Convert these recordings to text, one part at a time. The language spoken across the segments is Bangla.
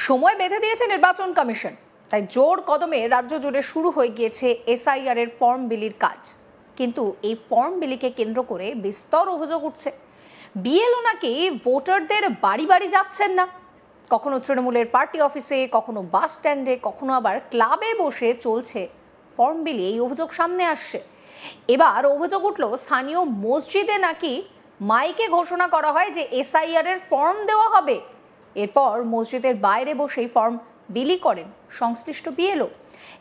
সময় বেঁধে দিয়েছে নির্বাচন কমিশন, তাই জোর কদমে রাজ্য জুড়ে শুরু হয়ে গিয়েছে এসআইআর এর ফর্ম বিলির কাজ। কিন্তু এই ফর্ম বিলিকে কেন্দ্র করে বিস্তর অভিযোগ উঠছে। বিএলও নাকি ভোটারদের বাড়ি বাড়ি যাচ্ছেন না, কখনো তৃণমূলের পার্টি অফিসে, কখনো বাস স্ট্যান্ডে, কখনো আবার ক্লাবে বসে চলছে ফর্ম বিলি। এই অভিযোগ সামনে আসছে। এবার অভিযোগ উঠল স্থানীয় মসজিদে নাকি মাইকে ঘোষণা করা হয় যে এসআইআর এর ফর্ম দেওয়া হবে, এরপর মসজিদের বাইরে বসেই ফর্ম বিলি করেন সংশ্লিষ্ট বিএলও।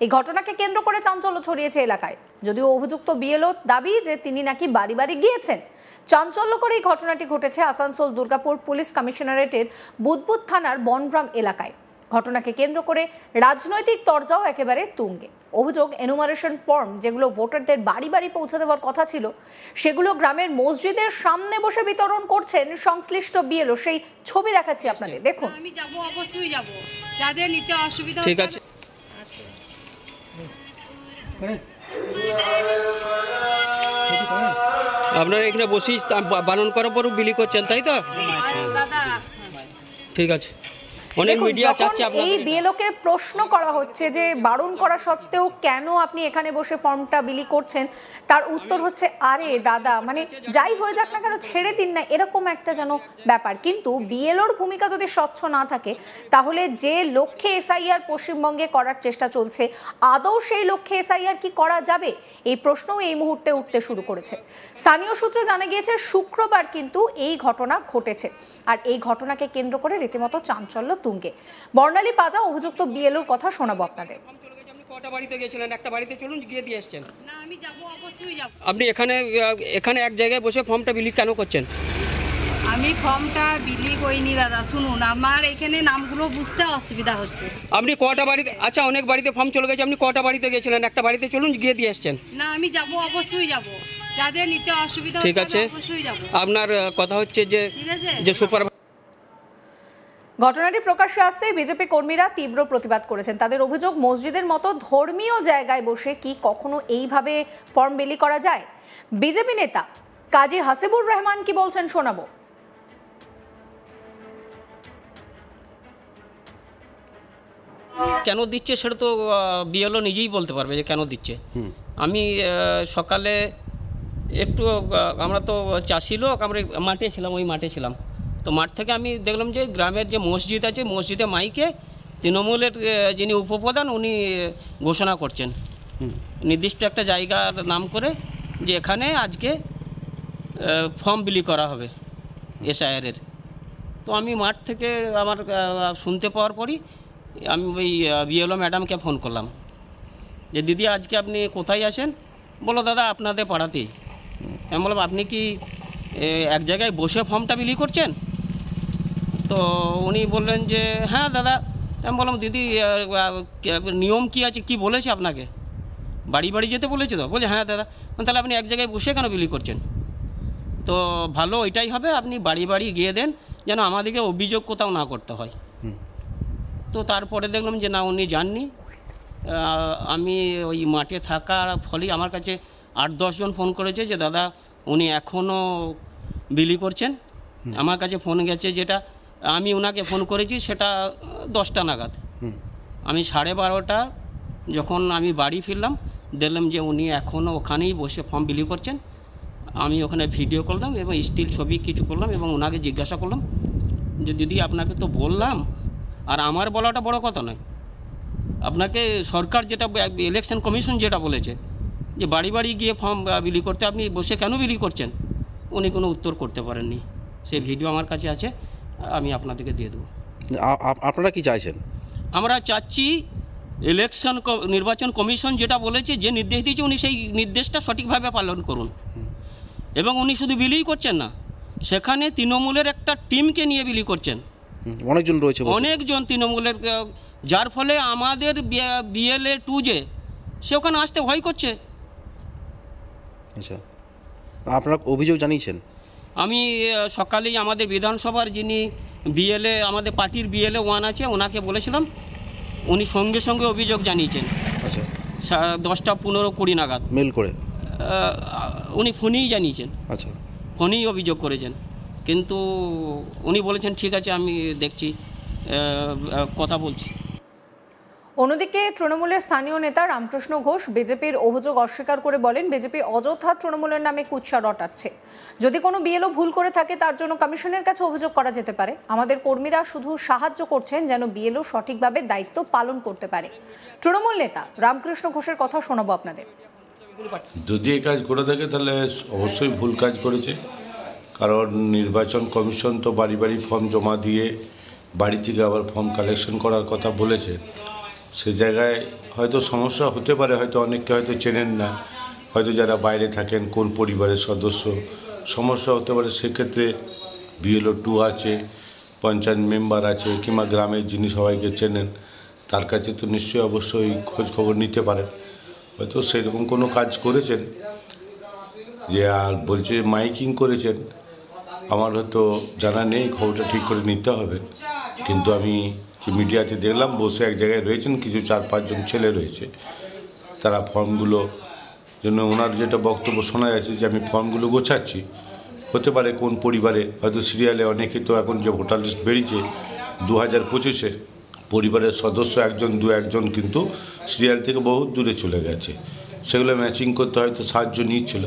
এই ঘটনাকে কেন্দ্র করে চাঞ্চল্য ছড়িয়েছে এলাকায়, যদিও অভিযুক্ত বিএলও দাবি যে তিনি নাকি বাড়ি বাড়ি গিয়েছেন। চাঞ্চল্যকর এই ঘটনাটি ঘটেছে আসানসোল দুর্গাপুর পুলিশ কমিশনারেটের বুদবুদ থানার বনগ্রাম এলাকায়। ঘটনাকে কেন্দ্র করে রাজনৈতিক তরজাও একেবারে তুঙ্গে। অভিযোগ, এনুমারেশন ফর্ম যেগুলো ভোটারদের বাড়ি বাড়ি পৌঁছে দেওয়ার কথা ছিল, সেগুলো গ্রামের মসজিদের সামনে বসে বিতরণ করছেন সংশ্লিষ্ট বিএলও। সেই ছবি দেখাচ্ছি আপনাদের, দেখুন। আমি যাব, অবশ্যই যাব, যাদের নিতে অসুবিধা ঠিক আছে। আপনারা এখানে বসেই বারণ করার পরও বিলি করছেন, তাই তো? দাদা ঠিক আছে। অনেক মিডিয়া চাচ্ছে আপনাদের। এই বিএলওকে প্রশ্ন করা হচ্ছে যে বারণ করা সত্ত্বেও কেন আপনি এখানে বসে ফর্মটা বিলি করছেন, তার উত্তর হচ্ছে, আরে দাদা, মানে যাই হয়ে যাক না কেন ছেড়ে দিন না, এরকম একটা যেন ব্যাপার। কিন্তু বিএলওর ভূমিকা যদি স্বচ্ছ না থাকে, তাহলে যে লক্ষ্যে এসআইআর পশ্চিমবঙ্গে করার চেষ্টা চলছে, আদৌ সেই লক্ষ্যে এসআইআর কি করা যাবে, এই প্রশ্নও এই মুহূর্তে উঠতে শুরু করেছে। স্থানীয় সূত্রে জানা গিয়েছে শুক্রবার কিন্তু এই ঘটনা ঘটেছে, আর এই ঘটনাকে কেন্দ্র করে রীতিমতো চাঞ্চল্য তুঙ্গে। বর্ণালী পাজা অভিযুক্ত বিএলওর কথা শোনাবো আপনাদের। কটা বাড়িতে গিয়েছিলেন? একটা বাড়িতে চলুন, গিয়ে দিয়ে এসেছেন। না, আমি যাব, অবশ্যই যাব। আপনি এখানে এক জায়গায় বসে ফর্মটা বিলি কেন করছেন? আমি ফর্মটা বিলি করিনি দাদা, শুনুন, আমার এখানে নামগুলো বুঝতে অসুবিধা হচ্ছে। আপনি কটা বাড়িতে, আচ্ছা অনেক বাড়িতে ফর্ম চলে গেছে, আপনি কটা বাড়িতে গিয়েছিলেন? একটা বাড়িতে চলুন, গিয়ে দিয়ে এসেছেন। না, আমি যাব, অবশ্যই যাব, যাদের নিতে অসুবিধা ঠিক আছে, অবশ্যই যাব। আপনার কথা হচ্ছে যে সুপার। ঘটনাটি প্রকাশ্যে আসতেই বিজেপি কর্মীরা তীব্র প্রতিবাদ করেছেন। তাদের অভিযোগ, মসজিদের মতো ধর্মীয় জায়গায় বসে কি কখনো এইভাবে ফর্ম বিলি করা যায়? বিজেপি নেতা কাজী হাসিবুর রহমান কি বলছেন শোনাবো। কেন দিচ্ছে সেটা তো বিএলও নিজেই বলতে পারবে যে কেন দিচ্ছে। আমি সকালে একটু, আমরা তো চাষি লোক, আমরা মাঠে ছিলাম, ওই মাঠে ছিলাম, তো মাঠ থেকে আমি দেখলাম যে গ্রামের যে মসজিদ আছে, মসজিদে মাইকে তৃণমূলের যিনি উপপ্রধান উনি ঘোষণা করছেন নির্দিষ্ট একটা জায়গার নাম করে যে এখানে আজকে ফর্ম বিলি করা হবে এসআইআর-এর। তো আমি মাঠ থেকে আমার শুনতে পাওয়ার পরই আমি ওই বিএলও ম্যাডামকে ফোন করলাম যে দিদি আজকে আপনি কোথায় আসেন? বলো দাদা আপনাদের পাড়াতেই। আমি বললাম আপনি কি এক জায়গায় বসে ফর্মটা বিলি করছেন? তো উনি বললেন যে হ্যাঁ দাদা। আমি বললাম দিদি নিয়ম কি আছে, কি বলেছে আপনাকে? বাড়ি বাড়ি যেতে বলেছে তো? বলে হ্যাঁ দাদা। তাহলে আপনি এক জায়গায় বসে কেন বিলি করছেন? তো ভালো এটাই হবে, আপনি বাড়ি বাড়ি গিয়ে দেন, যেন আমাদেরকে অভিযোগ কোথাও না করতে হয়। তো তারপরে দেখলাম যে না, উনি যাননি। আমি ওই মাঠে থাকার ফলেই আমার কাছে 8-10 জন ফোন করেছে যে দাদা উনি এখনও বিলি করছেন। আমার কাছে ফোন গেছে, যেটা আমি ওনাকে ফোন করেছি সেটা 10টা নাগাদ। আমি 12:30 যখন আমি বাড়ি ফিরলাম, দেখলাম যে উনি এখনও ওখানেই বসে ফর্ম বিলি করছেন। আমি ওখানে ভিডিও করলাম এবং স্টিল ছবি কিছু করলাম এবং ওনাকে জিজ্ঞাসা করলাম যে দিদি আপনাকে তো বললাম, আর আমার বলাটা বড় কথা নয়, আপনাকে সরকার যেটা, ইলেকশন কমিশন যেটা বলেছে যে বাড়ি বাড়ি গিয়ে ফর্ম বিলি করতে, আপনি বসে কেন বিলি করছেন? উনি কোনো উত্তর করতে পারেননি। সেই ভিডিও আমার কাছে আছে, আমি আপনাদেরকে দিয়ে দেবো। আপনারা কি চাইছেন? আমরা চাচ্ছি নির্বাচন কমিশন যেটা বলেছে, যে নির্দেশ দিয়েছে, উনি সেই নির্দেশটা সঠিকভাবে পালন করুন। এবং উনি শুধু বিলিই করছেন না, সেখানে তৃণমূলের একটা টিমকে নিয়ে বিলি করছেন। অনেকজন রয়েছে, অনেকজন তৃণমূলের, যার ফলে আমাদের বিএলএ 2 যে সে ওখানে আসতে ভয় করছে। আচ্ছা, আপনারা অভিযোগ জানিয়েছেন? আমি সকালেই আমাদের বিধানসভার যিনি বিএলএ, আমাদের পার্টির বিএলএ 1 আছে, ওনাকে বলেছিলাম, উনি সঙ্গে সঙ্গে অভিযোগ জানিয়েছেন। আচ্ছা, 10টা 15-20 নাগাদ মেল করে উনি ফোনেই জানিয়েছেন। আচ্ছা, ফোনেই অভিযোগ করেছেন, কিন্তু উনি বলেছেন ঠিক আছে আমি দেখছি। কথা বলছি। অন্যদিকে তৃণমূলের স্থানীয় নেতা রামকৃষ্ণ ঘোষ বিজেপির অভিযোগ অস্বীকার করে বলেন, বিজেপি অযথা তৃণমূলের নামে কুৎসা রটাচ্ছে। যদি কোনো বিএলও ভুল করে থাকে তার জন্য কমিশনের কাছে অভিযোগ করা যেতে পারে। আমাদের কর্মীরা শুধু সাহায্য করছেন যেন বিএলও সঠিকভাবে দায়িত্ব পালন করতে পারে। তৃণমূল নেতা রামকৃষ্ণ ঘোষের কথা শোনাবো আপনাদের। যদি এই কাজ করে থাকে তাহলে অবশ্যই ভুল কাজ করেছে, কারণ নির্বাচন কমিশন তো বাড়ি বাড়ি ফর্ম জমা দিয়ে বাড়ি থেকে আবার ফর্ম কালেকশন করার কথা বলেছে। সে জায়গায় হয়তো সমস্যা হতে পারে, হয়তো অনেককে হয়তো চেনেন না, হয়তো যারা বাইরে থাকেন কোন পরিবারের সদস্য, সমস্যা হতে পারে। সেক্ষেত্রে বিএলও 2 আছে, পঞ্চায়েত মেম্বার আছে, কিংবা গ্রামের যিনি সবাইকে চেনেন তার কাছে তো নিশ্চয়ই অবশ্যই খোঁজ খবর নিতে পারেন। হয়তো সেরকম কোনো কাজ করেছেন যে, আর বলছে মাইকিং করেছেন, আমার হয়তো জানা নেই, খবরটা ঠিক করে নিতে হবে। কিন্তু আমি যে মিডিয়াতে দেখলাম বসে এক জায়গায় রয়েছেন কিছু 4-5 জন ছেলে রয়েছে, তারা ফর্মগুলো জন্য ওনার যেটা বক্তব্য শোনা যাচ্ছে যে আমি ফর্মগুলো গোছাচ্ছি। হতে পারে কোন পরিবারে হয়তো সিরিয়ালে অনেকে তো এখন যে ভোটার লিস্ট বেরিয়েছে 2025-এ পরিবারের সদস্য 1-2 কিন্তু সিরিয়াল থেকে বহু দূরে চলে গেছে, সেগুলো ম্যাচিং করতে হয়তো সাহায্য নিচ্ছিল।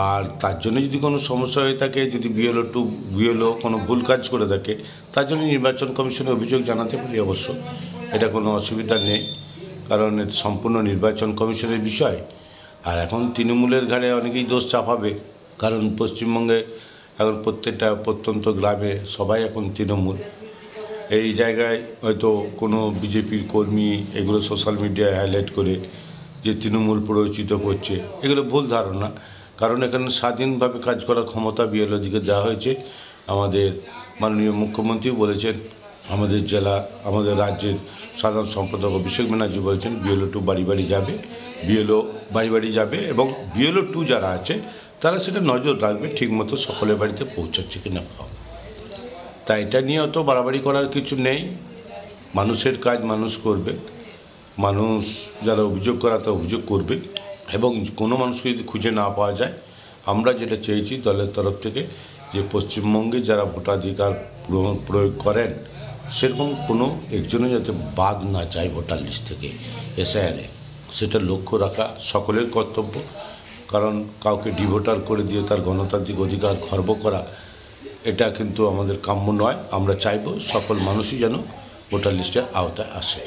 আর তার জন্য যদি কোনো সমস্যা হয়ে থাকে, যদি বিএলও কোনো ভুল কাজ করে থাকে, তার জন্য নির্বাচন কমিশনে অভিযোগ জানাতে পারি অবশ্য, এটা কোনো অসুবিধা নেই, কারণ এটা সম্পূর্ণ নির্বাচন কমিশনের বিষয়। আর এখন তৃণমূলের ঘাড়ে অনেকেই দোষ চাপাবে, কারণ পশ্চিমবঙ্গে এখন প্রত্যেকটা প্রত্যন্ত গ্রামে সবাই এখন তৃণমূল। এই জায়গায় হয়তো কোনো বিজেপির কর্মী এগুলো সোশ্যাল মিডিয়ায় হাইলাইট করে যে তৃণমূল প্ররোচিত করছে, এগুলো ভুল ধারণা। কারণ এখানে স্বাধীনভাবে কাজ করার ক্ষমতা বিএলও দিকে দেওয়া হয়েছে। আমাদের মাননীয় মুখ্যমন্ত্রী বলেছেন, আমাদের রাজ্যের সাধারণ সম্পাদক অভিষেক ব্যানার্জি বলেছেন বিএলও 2 বাড়ি বাড়ি যাবে, এবং বিএলও 2 যারা আছে তারা সেটা নজর রাখবে ঠিকমতো সকলের বাড়িতে পৌঁছাচ্ছে কিনা। তাই এটা নিয়ে অত বাড়াবাড়ি করার কিছু নেই, মানুষের কাজ মানুষ করবে, মানুষ যারা অভিযোগ করাতে অভিযোগ করবে, এবং কোনো মানুষকে যদি খুঁজে না পাওয়া যায়, আমরা যেটা চেয়েছি দলের তরফ থেকে যে পশ্চিমবঙ্গে যারা ভোটাধিকার প্রয়োগ করেন সেরকম কোনো একজনও যাতে বাদ না যায় ভোটার লিস্ট থেকে এসআইআরে, সেটা লক্ষ্য রাখা সকলের কর্তব্য। কারণ কাউকে ডিভোটার করে দিয়ে তার গণতান্ত্রিক অধিকার খর্ব করা, এটা কিন্তু আমাদের কাম্য নয়। আমরা চাইব সকল মানুষই যেন ভোটার লিস্টের আওতায় আসে।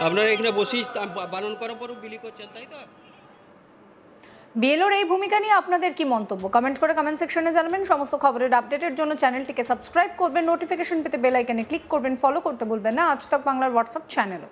আপনারা এখানে বসেই বারণ করার পরও বিলি করছেন, তাই তো? বিএলওর এই ভূমিকা নিয়ে আপনাদের কি মন্তব্য কমেন্ট করে কমেন্ট সেকশনে জানাবেন। সমস্ত খবরের আপডেটের জন্য চ্যানেলটিকে সাবস্ক্রাইব করবেন, নোটিফিকেশন পেতে বেল আইকনে ক্লিক করবেন, ফলো করতে ভুলবেন না আজ তাক বাংলার হোয়াটসঅ্যাপ চ্যানেলও।